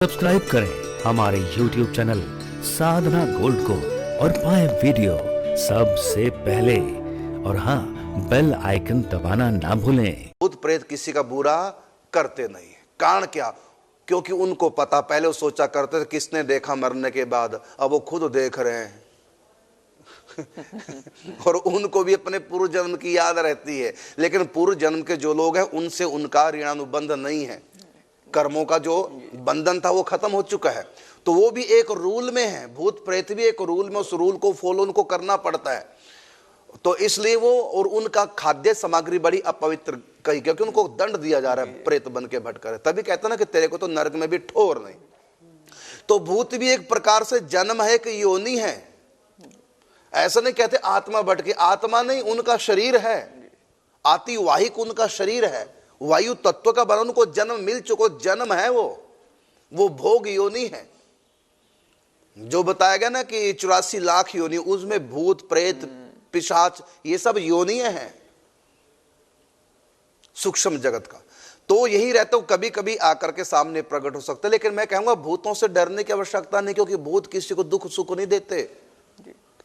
Subscribe करें हमारे YouTube channel साधना gold को और पाएं वीडियो सबसे पहले। और हाँ, बेल आइकन दबाना ना भूलें। भूत प्रेत किसी का बुरा करते नहीं। कारण क्या? क्योंकि उनको पता, पहले वो सोचा करते थे किसने देखा मरने के बाद, अब वो खुद देख रहे हैं। और उनको भी अपने पूर्व जन्म की याद रहती है, लेकिन पूर्व जन्म के जो लोग हैं उनसे उनका ऋणानुबंध नहीं है। कर्मों का जो बंधन था वो खत्म हो चुका है, तो वो भी एक रूल में है। भूत प्रेत भी एक रूल में, उस रूल को फॉलो उनको करना पड़ता है। तो इसलिए वो और उनका खाद्य सामग्री बड़ी अपवित्र कही, क्योंकि उनको दंड दिया जा रहा है प्रेत बन के भटकर। तभी कहता ना कि तेरे को तो नरक में भी ठोर नहीं। तो भूत भी एक प्रकार से जन्म है, कि योनि है। ऐसा नहीं कहते आत्मा भटके, आत्मा नहीं, उनका शरीर है, आतिवाहिक उनका शरीर है, वायु तत्व का बना, उनको जन्म मिल चुका, जन्म है वो भोग योनि है। जो बताया गया ना कि 84 लाख योनि, उसमें भूत प्रेत पिशाच ये सब योनियां हैं सूक्ष्म जगत का। तो यही रहता हूं, कभी कभी आकर के सामने प्रकट हो सकते। लेकिन मैं कहूंगा भूतों से डरने की आवश्यकता नहीं, क्योंकि भूत किसी को दुख सुख नहीं देते,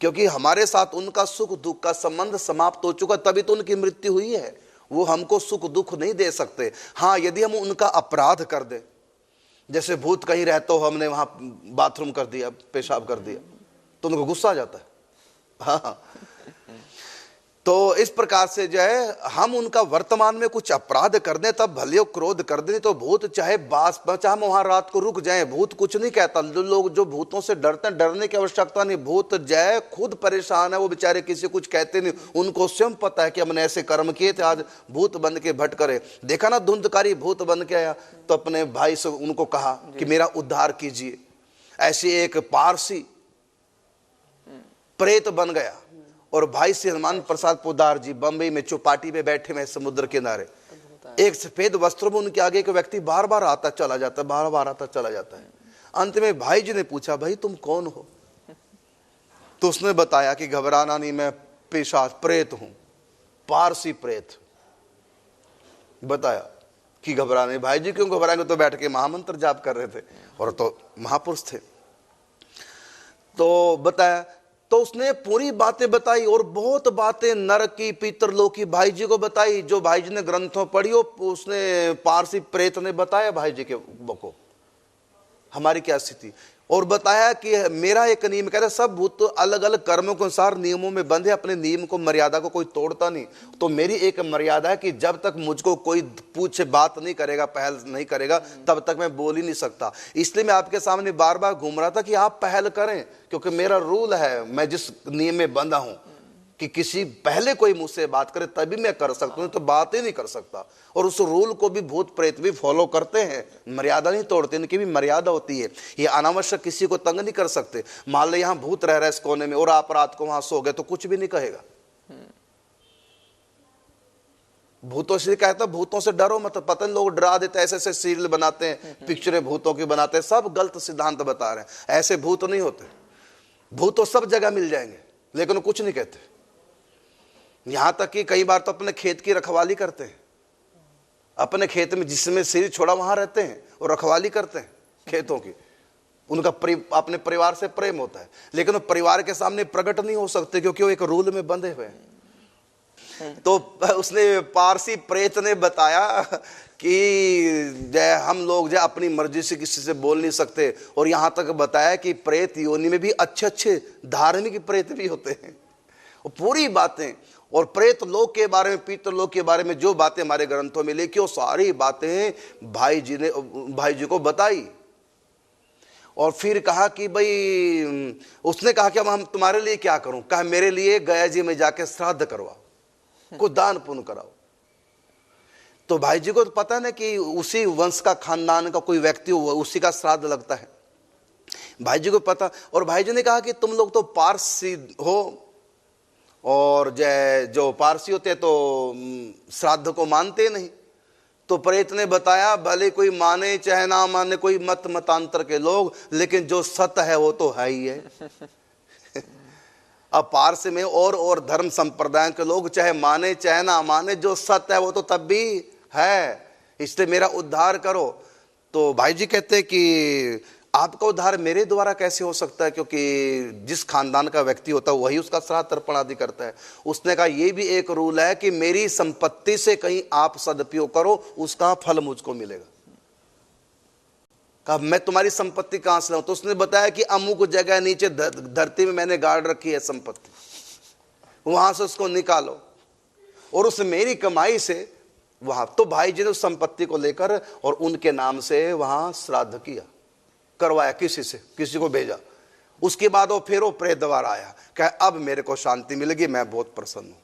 क्योंकि हमारे साथ उनका सुख दुख का संबंध समाप्त हो चुका, तभी तो उनकी मृत्यु हुई है। वो हमको सुख दुख नहीं दे सकते। हाँ, यदि हम उनका अपराध कर दे, जैसे भूत कहीं रहते हो, हमने वहां बाथरूम कर दिया, पेशाब कर दिया, तो उनको गुस्सा आ जाता है। हाँ, तो इस प्रकार से जो है, हम उनका वर्तमान में कुछ अपराध कर दें तब भले क्रोध कर दें, तो भूत चाहे बास चाहे हम वहां रात को रुक जाएं, भूत कुछ नहीं कहता। जो लोग जो भूतों से डरते हैं, डरने की आवश्यकता नहीं। भूत जय खुद परेशान है, वो बेचारे किसी कुछ कहते नहीं। उनको स्वयं पता है कि हमने ऐसे कर्म किए थे, आज भूत बन के भटकरे। देखा ना, धुंधकारी भूत बन के आया, तो अपने भाई से उनको कहा कि मेरा उद्धार कीजिए। ऐसे एक पारसी प्रेत बन गया, और भाई से हनुमान प्रसाद पोदार जी बंबई में चौपाटी पे बैठे हुए समुद्र किनारे, एक सफेद वस्त्रों में उनके आगे एक व्यक्ति बार बार आता चला जाता है, बार बार आता चला जाता है। अंत में भाई जी ने पूछा, भाई तुम कौन हो? तो उसने बताया कि घबराना नहीं, मैं पिशाच प्रेत हूं, पारसी प्रेत। बताया कि घबराने। भाई जी क्यों घबराएंगे? तो बैठ के महामंत्र जाप कर रहे थे, और तो महापुरुष थे। तो बताया, तो उसने पूरी बातें बताई, और बहुत बातें नरक की पितरलोक की भाई जी को बताई, जो भाई जी ने ग्रंथों पढ़ी हो। उसने पारसी प्रेत ने बताया भाई जी के को हमारी क्या स्थिति, और बताया कि मेरा एक नियम, कहता सब भूत तो अलग अलग कर्मों के अनुसार नियमों में बंधे, अपने नियम को मर्यादा को कोई तोड़ता नहीं। तो मेरी एक मर्यादा है कि जब तक मुझको कोई पूछे बात नहीं करेगा, पहल नहीं करेगा, तब तक मैं बोल ही नहीं सकता। इसलिए मैं आपके सामने बार बार घूम रहा था कि आप पहल करें, क्योंकि मेरा रूल है, मैं जिस नियम में बंधा हूं कि किसी पहले कोई मुझसे बात करे तभी मैं कर सकता हूं, तो बात ही नहीं कर सकता। और उस रूल को भी भूत प्रेत भी फॉलो करते हैं, मर्यादा नहीं तोड़ते, इनकी भी मर्यादा होती है। ये अनावश्यक किसी को तंग नहीं कर सकते। मान लो यहां भूत रह रहा है इस कोने में, और आप रात को वहां सो गए, तो कुछ भी नहीं कहेगा। भूतों से कहता, भूतों से डरो मत। पता नहीं लोग डरा देते, ऐसे ऐसे सीरियल बनाते हैं, पिक्चरें भूतों की बनाते हैं, सब गलत सिद्धांत बता रहे हैं। ऐसे भूत नहीं होते। भूत तो सब जगह मिल जाएंगे, लेकिन कुछ नहीं कहते। यहां तक कि कई बार तो अपने खेत की रखवाली करते हैं, अपने खेत में जिसमें सिर छोड़ा वहां रहते हैं और रखवाली करते हैं खेतों की। उनका अपने परिवार से प्रेम होता है, लेकिन वो परिवार के सामने प्रकट नहीं हो सकते, क्योंकि वो एक रूल में बंधे हुए हैं। तो उसने पारसी प्रेत ने बताया कि जय हम लोग जय अपनी मर्जी से किसी से बोल नहीं सकते। और यहां तक बताया कि प्रेत योनि में भी अच्छे अच्छे धार्मिक प्रेत भी होते हैं। और पूरी बातें, और प्रेत लोक के बारे में, पितृ लोक के बारे में जो बातें हमारे ग्रंथों में लिखी, वो सारी बातें भाई जी को बताई। और फिर कहा कि भाई, उसने कहा कि अब हम तुम्हारे लिए क्या करूं? कहा मेरे लिए गया जी में जाके श्राद्ध करवाओ, कुछ दान पुण्य कराओ। तो भाई जी को तो पता ना कि उसी वंश का खानदान का कोई व्यक्ति हुआ, उसी का श्राद्ध लगता है, भाई जी को पता। और भाई जी ने कहा कि तुम लोग तो पारसी हो, और जो पारसी होते हैं तो श्राद्ध को मानते नहीं। तो प्रेत ने बताया, भले कोई माने चाहे ना माने, कोई मतांतर के लोग, लेकिन जो सत्य है वो तो है ही है। अब पारसी में और धर्म संप्रदाय के लोग चाहे माने चाहे ना माने, जो सत्य है वो तो तब भी है। इसलिए मेरा उद्धार करो। तो भाई जी कहते हैं कि आपका उद्धार मेरे द्वारा कैसे हो सकता है, क्योंकि जिस खानदान का व्यक्ति होता है वही उसका श्राद्ध तर्पण आदि करता है। उसने कहा ये भी एक रूल है कि मेरी संपत्ति से कहीं आप सदुपयोग करो, उसका फल मुझको मिलेगा। कहा मैं तुम्हारी संपत्ति कहां से लाऊं? तो उसने बताया कि अमुक जगह नीचे धरती में मैंने गाड़ रखी है संपत्ति, वहां से उसको निकालो और उस मेरी कमाई से वहां। तो भाई जी ने उस संपत्ति को लेकर और उनके नाम से वहां श्राद्ध किया, करवाया, किसी को भेजा। उसके बाद वो फिर वो प्रेत द्वार आया, कहा अब मेरे को शांति मिलेगी, मैं बहुत प्रसन्न हूं।